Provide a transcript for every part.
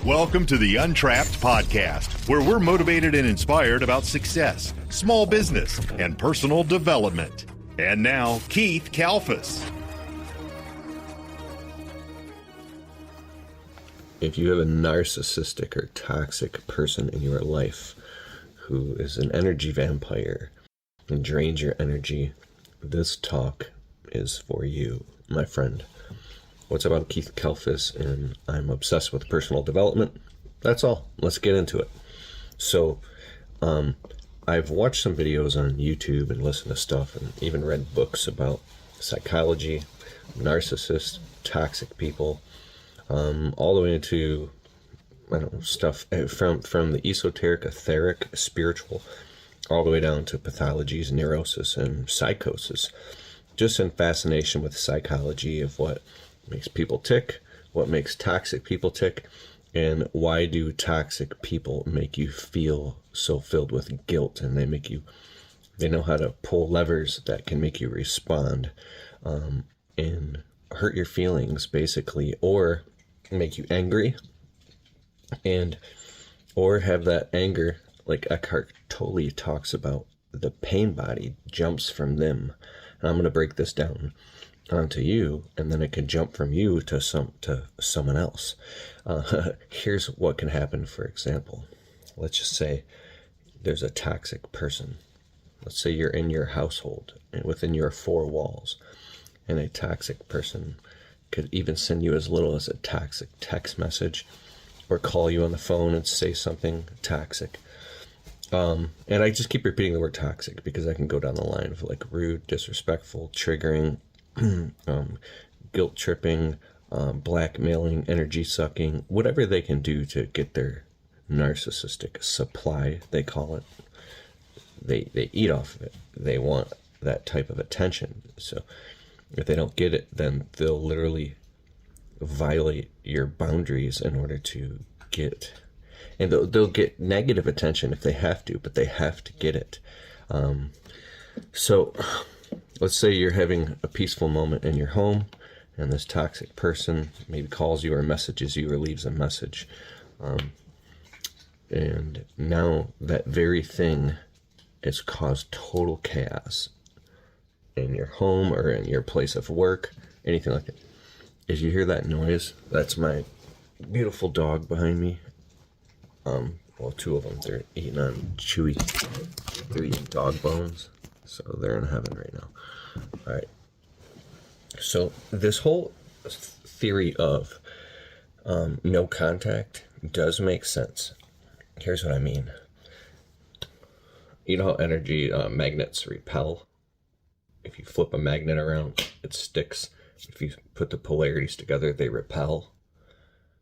Welcome to the Untrapped Podcast, where we're motivated and inspired about success, small business, and personal development. And now, Keith Kalfas. If you have a narcissistic or toxic person in your life who is an energy vampire and drains your energy, this talk is for you, my friend. What's up? I'm Keith Kalfas, and I'm obsessed with personal development. That's all. Let's get into it. So, I've watched some videos on YouTube and listened to stuff and even read books about psychology, narcissists, toxic people, all the way into, stuff from the esoteric, etheric, spiritual, all the way down to pathologies, neurosis, and psychosis. Just in fascination with psychology of what makes people tick, what makes toxic people tick, and why do toxic people make you feel so filled with guilt, and they know how to pull levers that can make you respond and hurt your feelings, basically, or make you angry, or have that anger, like Eckhart Tolle talks about, the pain body jumps from them. And I'm going to break this down onto you, and then it can jump from you to someone else. Here's what can happen. For example, let's just say there's a toxic person. Let's say you're in your household and within your four walls, and a toxic person could even send you as little as a toxic text message or call you on the phone and say something toxic. And I just keep repeating the word toxic because I can go down the line of like rude, disrespectful, triggering, guilt tripping, blackmailing, energy sucking, whatever they can do to get their narcissistic supply, they call it. They eat off of it. They want that type of attention. So if they don't get it, then they'll literally violate your boundaries in order to get, and they'll get negative attention if they have to, but they have to get it. So let's say you're having a peaceful moment in your home, and this toxic person maybe calls you or messages you or leaves a message. And now that very thing has caused total chaos in your home or in your place of work, anything like that. If you hear that noise, that's my beautiful dog behind me. Well, two of them, they're eating on chewy, they're eating dog bones, so they're in heaven right now. All right. So this whole theory of no contact does make sense. Here's what I mean. You know how energy magnets repel? If you flip a magnet around, it sticks. If you put the polarities together, they repel,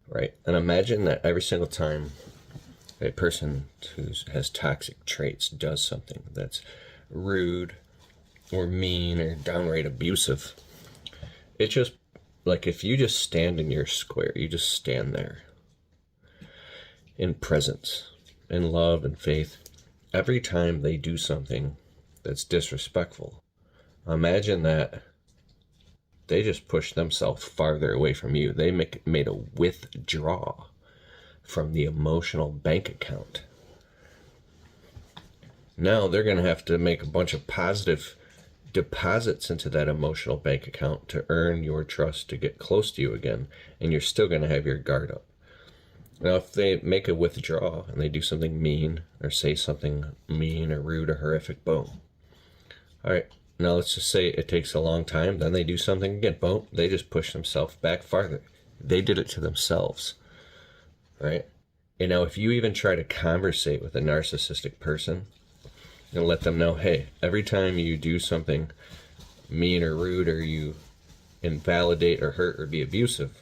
right? And imagine that every single time a person who has toxic traits does something that's rude or mean or downright abusive, it just, like if you just stand in your square, you just stand there in presence, in love and faith, every time they do something that's disrespectful, imagine that they just push themselves farther away from you. They made a withdraw from the emotional bank account. Now they're going to have to make a bunch of positive deposits into that emotional bank account to earn your trust to get close to you again, and you're still going to have your guard up. Now, if they make a withdrawal and they do something mean or say something mean or rude or horrific, boom. All right. Now let's just say it takes a long time, then they do something again, boom, they just push themselves back farther. They did it to themselves, right? And now if you even try to conversate with a narcissistic person and let them know, hey, every time you do something mean or rude or you invalidate or hurt or be abusive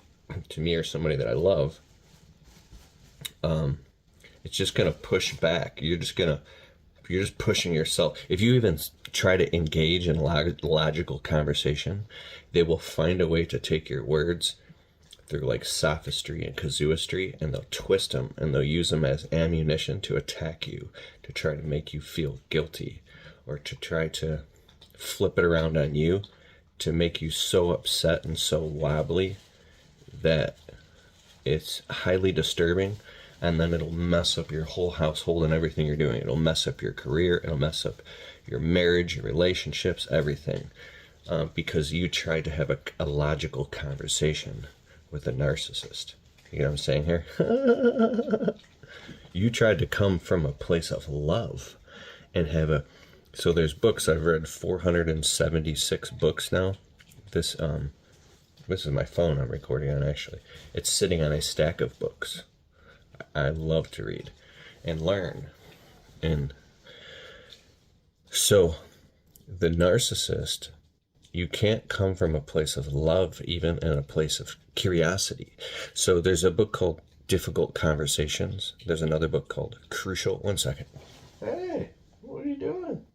to me or somebody that I love, it's just going to push back. You're just pushing yourself. If you even try to engage in logical conversation, they will find a way to take your words through like sophistry and casuistry, and they'll twist them and they'll use them as ammunition to attack you, to try to make you feel guilty, or to try to flip it around on you to make you so upset and so wobbly that it's highly disturbing, and then it'll mess up your whole household and everything you're doing. It'll mess up your career, it'll mess up your marriage, your relationships, everything, because you tried to have a logical conversation with a narcissist. You know what I'm saying here? You tried to come from a place of love and have so there's books. I've read 476 books now. This is my phone I'm recording on, actually. It's sitting on a stack of books. I love to read and learn. And so the narcissist, you can't come from a place of love, even in a place of curiosity. So there's a book called Difficult Conversations. There's another book called Crucial. One second. Hey, what are you doing?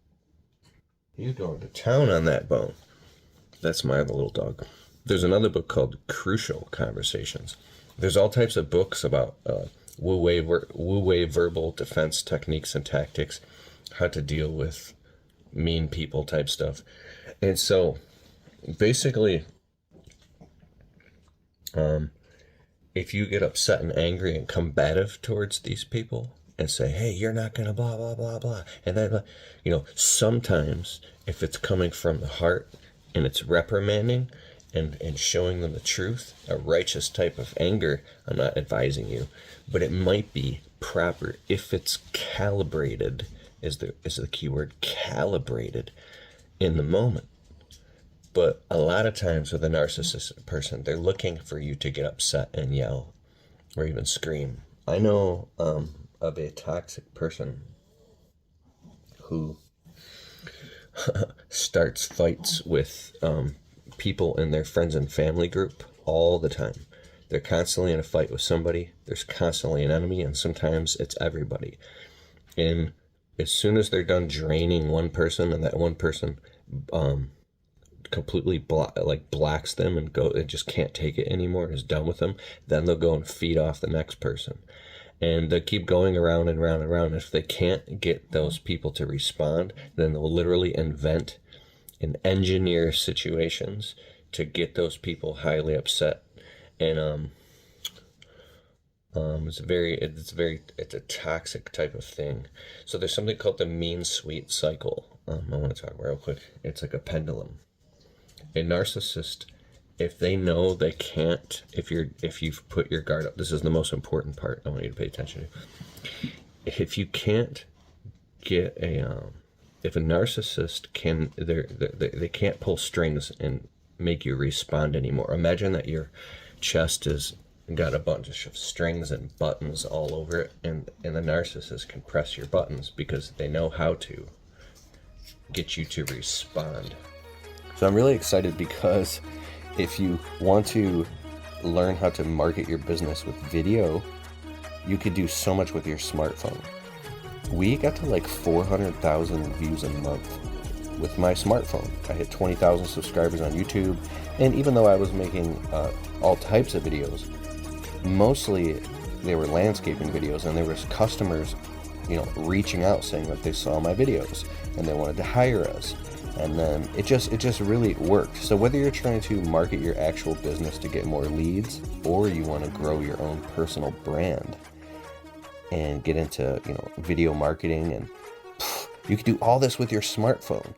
He's going to town on that bone. That's my other little dog. There's another book called Crucial Conversations. There's all types of books about wu-wei verbal defense techniques and tactics, how to deal with mean people type stuff. And so basically, if you get upset and angry and combative towards these people and say, hey, you're not going to blah, blah, blah, blah, and then, sometimes if it's coming from the heart and it's reprimanding and showing them the truth, a righteous type of anger, I'm not advising you, but it might be proper if it's calibrated, is the key word, calibrated in the moment. But a lot of times with a narcissistic person, they're looking for you to get upset and yell or even scream. I know of a toxic person who starts fights with people in their friends and family group all the time. They're constantly in a fight with somebody. There's constantly an enemy, and sometimes it's everybody. And as soon as they're done draining one person, and that one person completely blacks them and just can't take it anymore, is done with them, then they'll go and feed off the next person. And they keep going around and around and around. If they can't get those people to respond, then they'll literally invent and engineer situations to get those people highly upset. And it's a toxic type of thing. So there's something called the mean sweet cycle. I want to talk real quick. It's like a pendulum. A narcissist, if they know they can't, if you've put your guard up, this is the most important part I want you to pay attention to. If you can't get if a narcissist they can't pull strings and make you respond anymore. Imagine that your chest has got a bunch of strings and buttons all over it, and the narcissist can press your buttons because they know how to get you to respond. So I'm really excited because if you want to learn how to market your business with video, you could do so much with your smartphone. We got to like 400,000 views a month with my smartphone. I hit 20,000 subscribers on YouTube, and even though I was making all types of videos, mostly they were landscaping videos, and there was customers, reaching out saying that they saw my videos and they wanted to hire us. And then it just really worked. So whether you're trying to market your actual business to get more leads, or you want to grow your own personal brand and get into, video marketing, and you can do all this with your smartphone.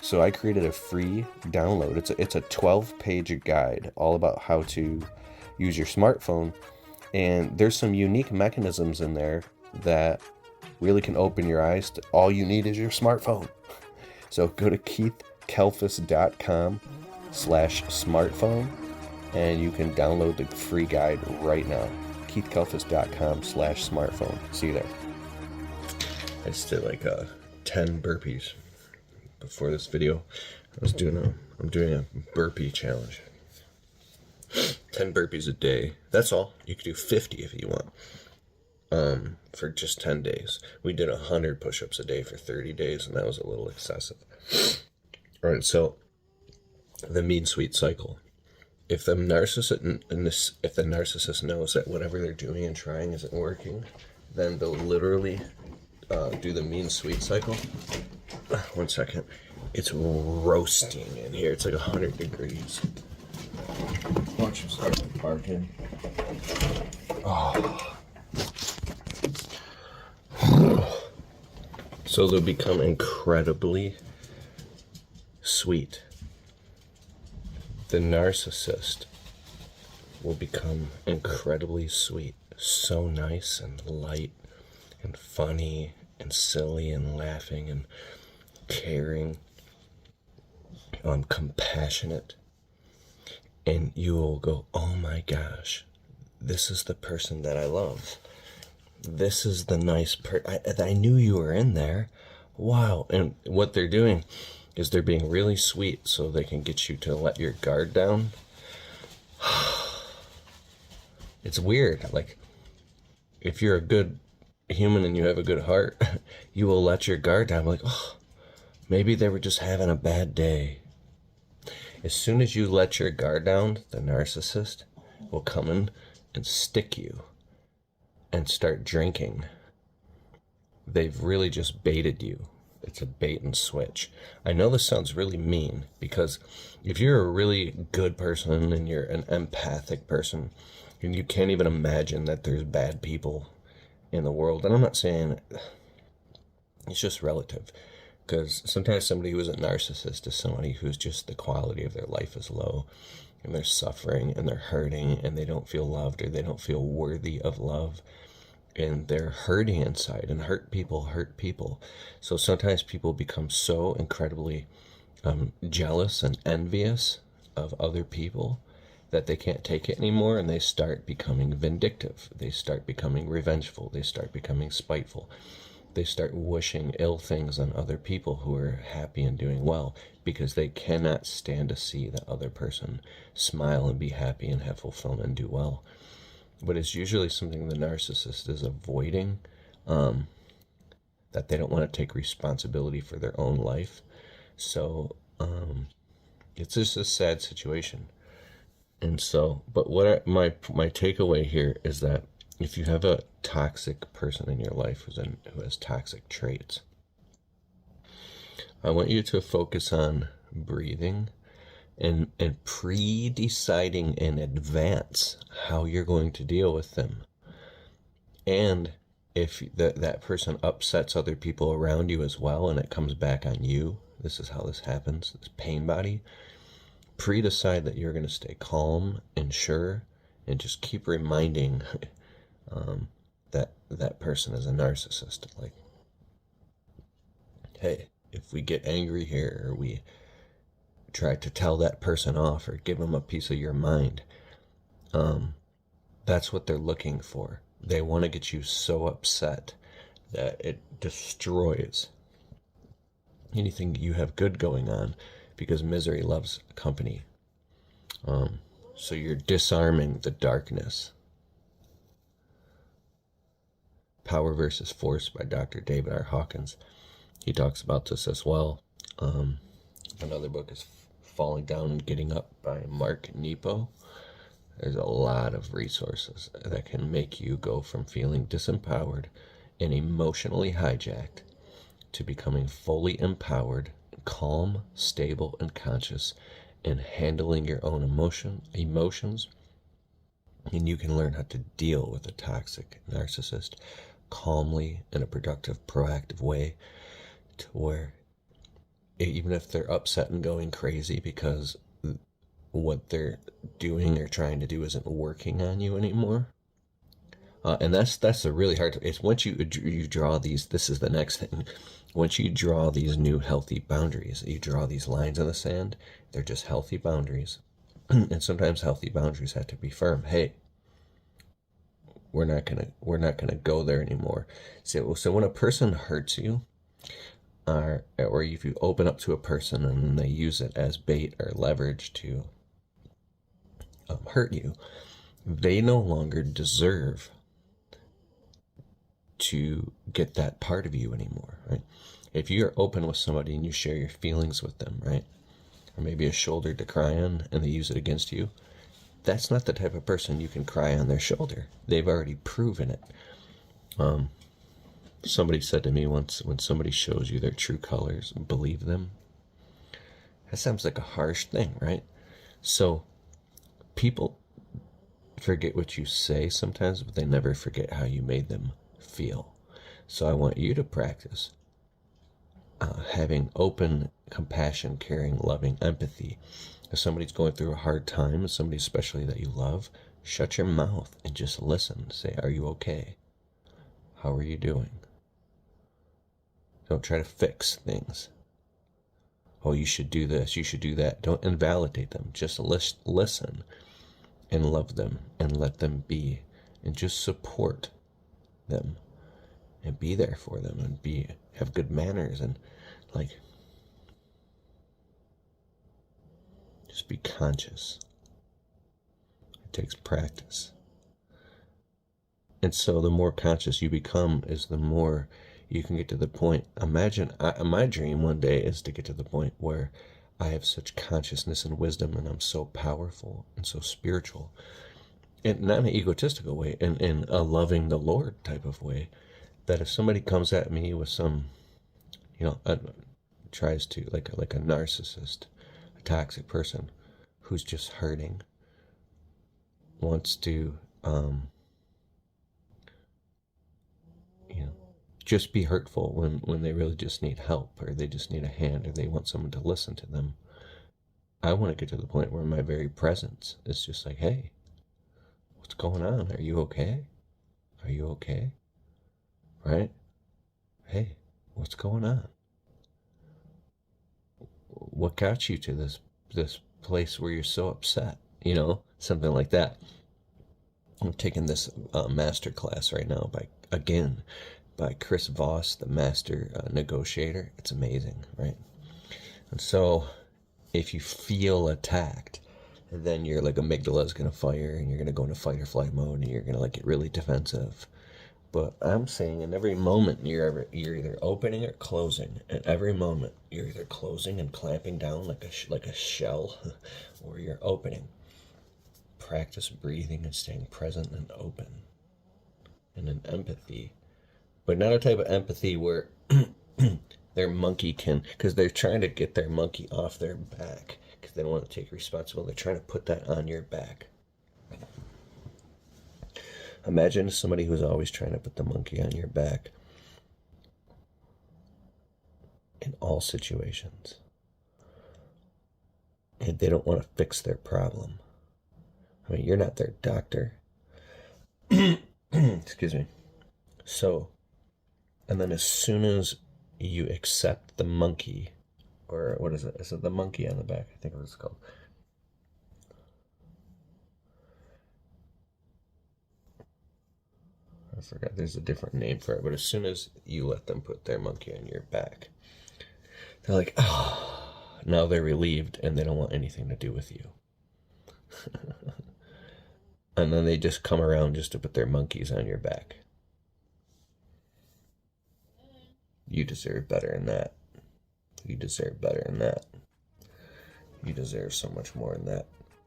So I created a free download. It's a 12-page guide all about how to use your smartphone. And there's some unique mechanisms in there that really can open your eyes to all you need is your smartphone. So go to keithkelfis.com/smartphone and you can download the free guide right now. keithkelfis.com/smartphone. See you there. I just did like 10 burpees before this video. I'm doing a burpee challenge. 10 burpees a day. That's all. You could do 50 if you want. For just 10 days. We did 100 push-ups a day for 30 days, and that was a little excessive. All right, so the mean sweet cycle. If the narcissist knows that whatever they're doing and trying isn't working, then they'll literally do the mean sweet cycle. One second. It's roasting in here. It's like 100 degrees. Watch him start barking. So they'll become incredibly sweet. The narcissist will become incredibly sweet, so nice and light and funny and silly and laughing and caring, compassionate, and you will go, oh my gosh, this is the person that I love. This is the nice I knew you were in there. Wow. And what they're doing is they're being really sweet so they can get you to let your guard down. It's weird. Like, if you're a good human and you have a good heart, you will let your guard down. Like, oh, maybe they were just having a bad day. As soon as you let your guard down, the narcissist will come in and stick you and start drinking. They've really just baited you. It's a bait and switch. I know this sounds really mean, because if you're a really good person and you're an empathic person and you can't even imagine that there's bad people in the world, and I'm not saying, it's just relative, because sometimes somebody who is a narcissist is somebody who's just, the quality of their life is low and they're suffering and they're hurting and they don't feel loved or they don't feel worthy of love. And they're hurting inside, and hurt people hurt people. So sometimes people become so incredibly jealous and envious of other people that they can't take it anymore, and they start becoming vindictive. They start becoming revengeful. They start becoming spiteful. They start wishing ill things on other people who are happy and doing well, because they cannot stand to see the other person smile and be happy and have fulfillment and do well. But it's usually something the narcissist is avoiding, that they don't want to take responsibility for their own life. So it's just a sad situation. And so, but what my takeaway here is that if you have a toxic person in your life who has toxic traits, I want you to focus on breathing and pre-deciding in advance how you're going to deal with them. And if that person upsets other people around you as well, and it comes back on you, this is how this happens, this pain body, pre-decide that you're going to stay calm and sure, and just keep reminding that person is a narcissist. Like, hey, if we get angry here, or we try to tell that person off or give them a piece of your mind, that's what they're looking for. They want to get you so upset that it destroys anything you have good going on, because misery loves company. So you're disarming the darkness. Power versus Force by Dr. David R. Hawkins. He talks about this as well. Another book is Falling Down and Getting Up by Mark Nepo. There's a lot of resources that can make you go from feeling disempowered and emotionally hijacked to becoming fully empowered, calm, stable, and conscious, and handling your own emotions. And you can learn how to deal with a toxic narcissist calmly, in a productive, proactive way, to where even if they're upset and going crazy because what they're doing or trying to do isn't working on you anymore. And that's a really hard, it's once you draw these, this is the next thing. Once you draw these new healthy boundaries, you draw these lines in the sand, they're just healthy boundaries. And sometimes healthy boundaries have to be firm. Hey, we're not gonna go there anymore. So when a person hurts you, or if you open up to a person and they use it as bait or leverage to hurt you, they no longer deserve to get that part of you anymore, right? If you're open with somebody and you share your feelings with them, right, or maybe a shoulder to cry on, and they use it against you, that's not the type of person you can cry on their shoulder. They've already proven it. Somebody said to me once, when somebody shows you their true colors, believe them. That sounds like a harsh thing, right? So people, forget what you say sometimes, but they never forget how you made them feel. So I want you to practice having open compassion, caring, loving empathy. If somebody's going through a hard time, somebody especially that you love, shut your mouth and just listen. Say, are you okay? How are you doing? Don't try to fix things. Oh, you should do this, you should do that. Don't invalidate them. Just listen and love them and let them be. And just support them and be there for them and have good manners and just be conscious. It takes practice. And so the more conscious you become is the more you can get to the point. Imagine, my dream one day is to get to the point where I have such consciousness and wisdom and I'm so powerful and so spiritual. And not in an egotistical way, in a loving the Lord type of way, that if somebody comes at me with some, tries to, like a narcissist, a toxic person who's just hurting, wants to, just be hurtful when they really just need help, or they just need a hand, or they want someone to listen to them. I want to get to the point where my very presence is just like, hey, what's going on? Are you okay? Are you okay? Right? Hey, what's going on? What got you to this place where you're so upset? Something like that. I'm taking this master class right now by Chris Voss, the master negotiator. It's amazing, right? And so if you feel attacked, then your amygdala is going to fire and you're going to go into fight or flight mode and you're going to get really defensive. But I'm saying in every moment you're either opening or closing. At every moment you're either closing and clamping down like a shell, or you're opening. Practice breathing and staying present and open. And an empathy, but not a type of empathy where their monkey because they're trying to get their monkey off their back because they don't want to take responsibility. They're trying to put that on your back. Imagine somebody who's always trying to put the monkey on your back in all situations. And they don't want to fix their problem. You're not their doctor. Excuse me. So, and then as soon as you accept the monkey, or what is it? Is it the monkey on the back? I think it's called. I forgot, there's a different name for it, but as soon as you let them put their monkey on your back, they're like, oh, now they're relieved and they don't want anything to do with you. And then they just come around just to put their monkeys on your back. You deserve better than that. You deserve better than that. You deserve so much more than that.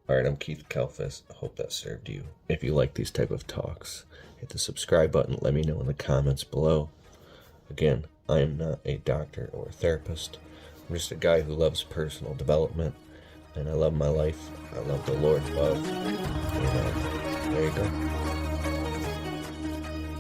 Alright, I'm Keith Kalfas. I hope that served you. If you like these type of talks, hit the subscribe button. Let me know in the comments below. Again, I am not a doctor or a therapist. I'm just a guy who loves personal development. And I love my life. I love the Lord above. There you go.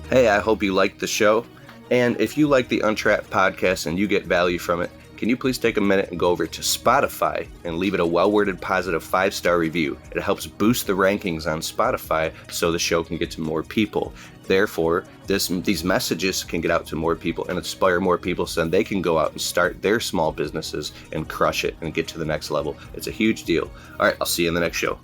Hey, I hope you liked the show. And if you like the Untrapped Podcast and you get value from it, can you please take a minute and go over to Spotify and leave it a well-worded positive 5-star review? It helps boost the rankings on Spotify so the show can get to more people. Therefore, these messages can get out to more people and inspire more people so then they can go out and start their small businesses and crush it and get to the next level. It's a huge deal. All right, I'll see you in the next show.